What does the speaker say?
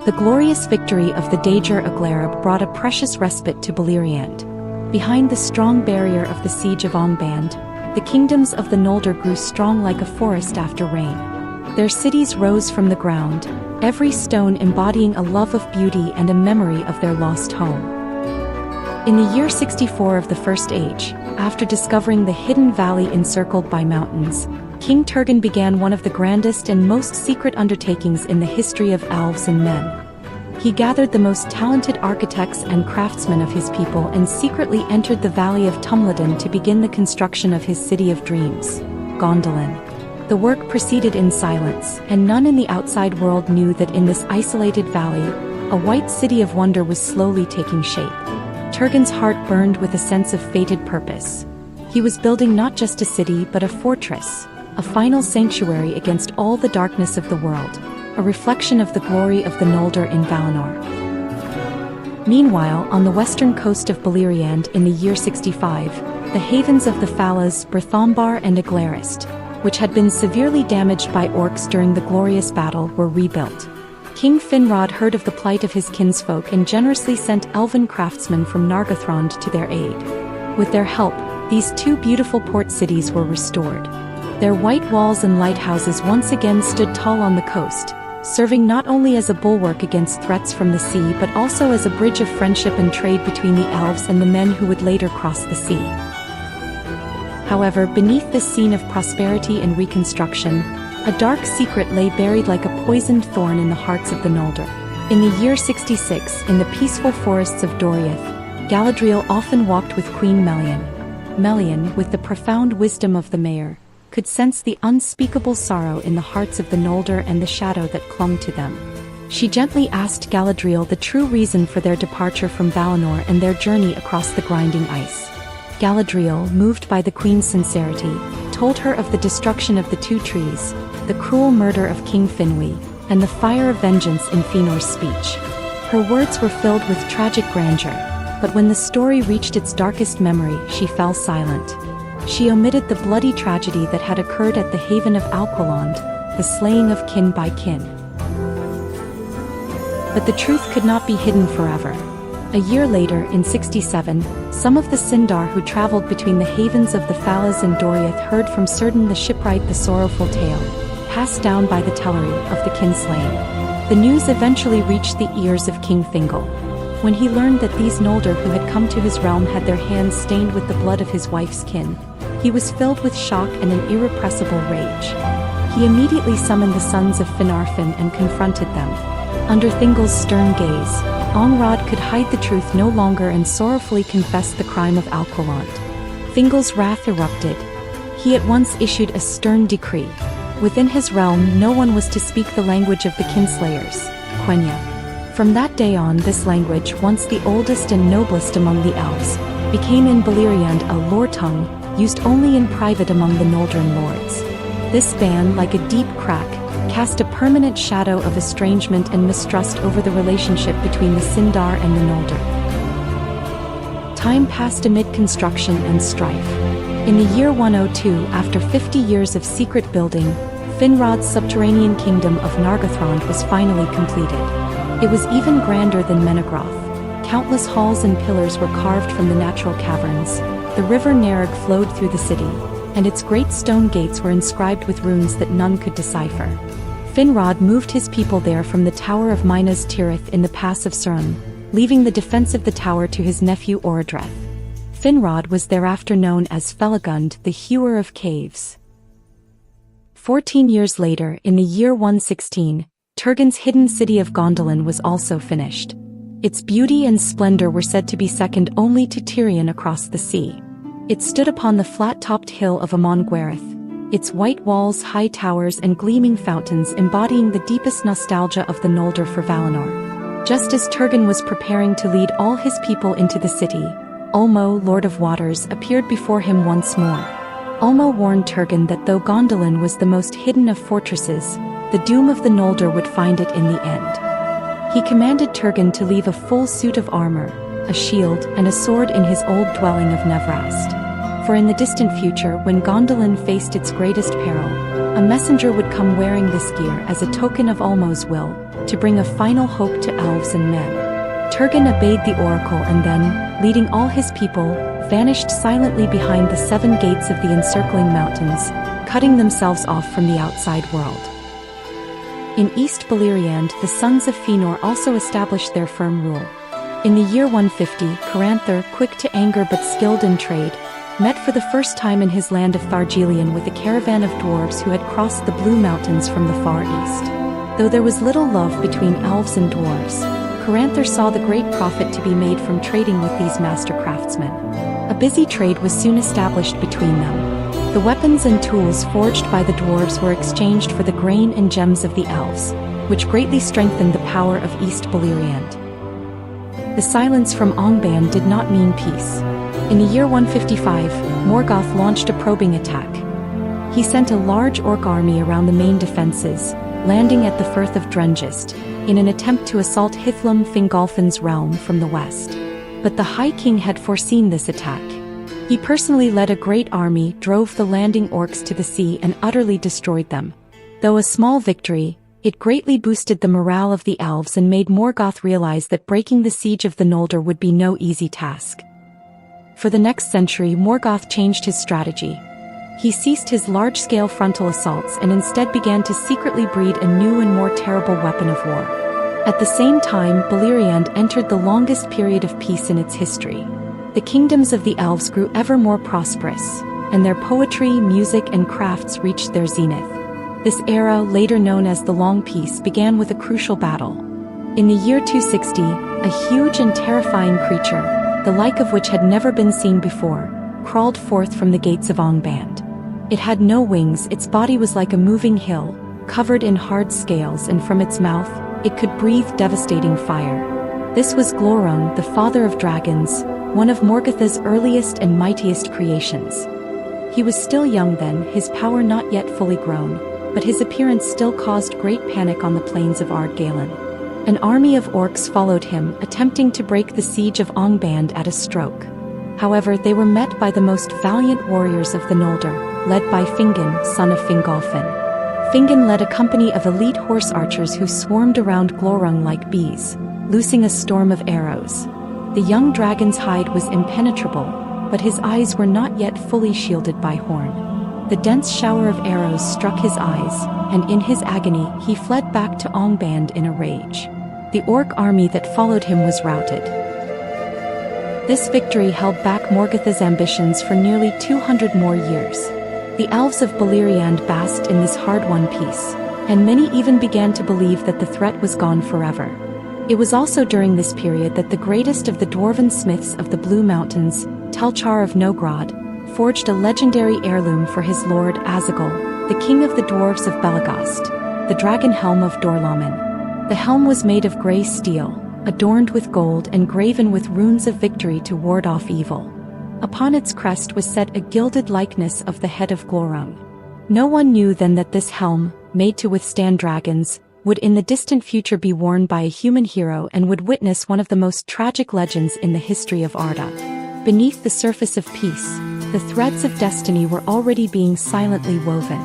The glorious victory of the Dager Aglarib brought a precious respite to Beleriand. Behind the strong barrier of the siege of Ongband, the kingdoms of the Noldor grew strong like a forest after rain. Their cities rose from the ground, every stone embodying a love of beauty and a memory of their lost home. In the year 64 of the First Age, after discovering the hidden valley encircled by mountains, King Turgon began one of the grandest and most secret undertakings in the history of elves and men. He gathered the most talented architects and craftsmen of his people and secretly entered the valley of Tumludin to begin the construction of his city of dreams, Gondolin. The work proceeded in silence, and none in the outside world knew that in this isolated valley, a white city of wonder was slowly taking shape. Turgon's heart burned with a sense of fated purpose. He was building not just a city but a fortress, a final sanctuary against all the darkness of the world, a reflection of the glory of the Noldor in Valinor. Meanwhile, on the western coast of Beleriand in the year 65, the havens of the Falas, Berthombar and Aglarist, which had been severely damaged by orcs during the glorious battle, were rebuilt. King Finrod heard of the plight of his kinsfolk and generously sent elven craftsmen from Nargothrond to their aid. With their help, these two beautiful port cities were restored. Their white walls and lighthouses once again stood tall on the coast, serving not only as a bulwark against threats from the sea but also as a bridge of friendship and trade between the elves and the men who would later cross the sea. However, beneath this scene of prosperity and reconstruction, a dark secret lay buried like a poisoned thorn in the hearts of the Noldor. In the year 66, in the peaceful forests of Doriath, Galadriel often walked with Queen Melian. Melian, with the profound wisdom of the Mayor, could sense the unspeakable sorrow in the hearts of the Noldor and the shadow that clung to them. She gently asked Galadriel the true reason for their departure from Valinor and their journey across the grinding ice. Galadriel, moved by the Queen's sincerity, told her of the destruction of the two trees, the cruel murder of King Finwë, and the fire of vengeance in Feanor's speech. Her words were filled with tragic grandeur, but when the story reached its darkest memory, she fell silent. She omitted the bloody tragedy that had occurred at the haven of Alquilond, the slaying of kin by kin. But the truth could not be hidden forever. A year later, in 67, some of the Sindar who traveled between the havens of the Falas and Doriath heard from Círdan the shipwright the sorrowful tale, passed down by the Teleri, of the kinslain. The news eventually reached the ears of King Thingol. When he learned that these Noldor who had come to his realm had their hands stained with the blood of his wife's kin, he was filled with shock and an irrepressible rage. He immediately summoned the sons of Finarfin and confronted them. Under Thingol's stern gaze, Angrod could hide the truth no longer and sorrowfully confessed the crime of Alquilond. Thingol's wrath erupted. He at once issued a stern decree. Within his realm no one was to speak the language of the kinslayers, Quenya. From that day on, this language, once the oldest and noblest among the elves, became in Beleriand a lore tongue, used only in private among the Noldran lords. This ban, like a deep crack, cast a permanent shadow of estrangement and mistrust over the relationship between the Sindar and the Noldor. Time passed amid construction and strife. In the year 102, after 50 years of secret building, Finrod's subterranean kingdom of Nargothrond was finally completed. It was even grander than Menegroth. Countless halls and pillars were carved from the natural caverns. The river Nerag flowed through the city, and its great stone gates were inscribed with runes that none could decipher. Finrod moved his people there from the Tower of Minas Tirith in the Pass of Círdan, leaving the defense of the tower to his nephew Orodreth. Finrod was thereafter known as Felagund, the Hewer of Caves. 14 years later, in the year 116, Turgon's hidden city of Gondolin was also finished. Its beauty and splendor were said to be second only to Tirion across the sea. It stood upon the flat-topped hill of Amon Gwerith, its white walls, high towers and gleaming fountains embodying the deepest nostalgia of the Noldor for Valinor. Just as Turgon was preparing to lead all his people into the city, Ulmo, Lord of Waters, appeared before him once more. Ulmo warned Turgon that though Gondolin was the most hidden of fortresses, the doom of the Noldor would find it in the end. He commanded Turgon to leave a full suit of armor, a shield, and a sword in his old dwelling of Nevrast. For in the distant future, when Gondolin faced its greatest peril, a messenger would come wearing this gear as a token of Ulmo's will, to bring a final hope to elves and men. Turgon obeyed the oracle and then, leading all his people, vanished silently behind the 7 gates of the encircling mountains, cutting themselves off from the outside world. In East Beleriand, the sons of Fëanor also established their firm rule. In the year 150, Caranther, quick to anger but skilled in trade, met for the first time in his land of Thargelion with a caravan of dwarves who had crossed the Blue Mountains from the far east. Though there was little love between elves and dwarves, Caranther saw the great profit to be made from trading with these master craftsmen. A busy trade was soon established between them. The weapons and tools forged by the dwarves were exchanged for the grain and gems of the elves, which greatly strengthened the power of East Beleriand. The silence from Angband did not mean peace. In the year 155, Morgoth launched a probing attack. He sent a large orc army around the main defenses, landing at the Firth of Drengist, in an attempt to assault Hithlum Fingolfin's realm from the west. But the High King had foreseen this attack. He personally led a great army, drove the landing orcs to the sea and utterly destroyed them. Though a small victory, it greatly boosted the morale of the elves and made Morgoth realize that breaking the siege of the Noldor would be no easy task. For the next century, Morgoth changed his strategy. He ceased his large-scale frontal assaults and instead began to secretly breed a new and more terrible weapon of war. At the same time, Beleriand entered the longest period of peace in its history. The kingdoms of the elves grew ever more prosperous, and their poetry, music, and crafts reached their zenith. This era, later known as the Long Peace, began with a crucial battle. In the year 260, a huge and terrifying creature, the like of which had never been seen before, crawled forth from the gates of Angband. It had no wings, its body was like a moving hill, covered in hard scales, and from its mouth, it could breathe devastating fire. This was Glorung, the father of dragons, one of Morgoth's earliest and mightiest creations. He was still young then, his power not yet fully grown, but his appearance still caused great panic on the plains of Ardgalen. An army of orcs followed him, attempting to break the siege of Angband at a stroke. However, they were met by the most valiant warriors of the Noldor, led by Fingon, son of Fingolfin. Fingon led a company of elite horse archers who swarmed around Glorung like bees, loosing a storm of arrows. The young dragon's hide was impenetrable, but his eyes were not yet fully shielded by horn. The dense shower of arrows struck his eyes, and in his agony he fled back to Angband in a rage. The orc army that followed him was routed. This victory held back Morgoth's ambitions for nearly 200 more years. The elves of Beleriand basked in this hard-won peace, and many even began to believe that the threat was gone forever. It was also during this period that the greatest of the dwarven smiths of the Blue Mountains, Telchar of Nogrod, forged a legendary heirloom for his lord Azagol, the king of the dwarves of Belagast, the dragon helm of Dorlamin. The helm was made of grey steel, adorned with gold and graven with runes of victory to ward off evil. Upon its crest was set a gilded likeness of the head of Glorung. No one knew then that this helm, made to withstand dragons, would in the distant future be worn by a human hero and would witness one of the most tragic legends in the history of Arda. Beneath the surface of peace, the threads of destiny were already being silently woven.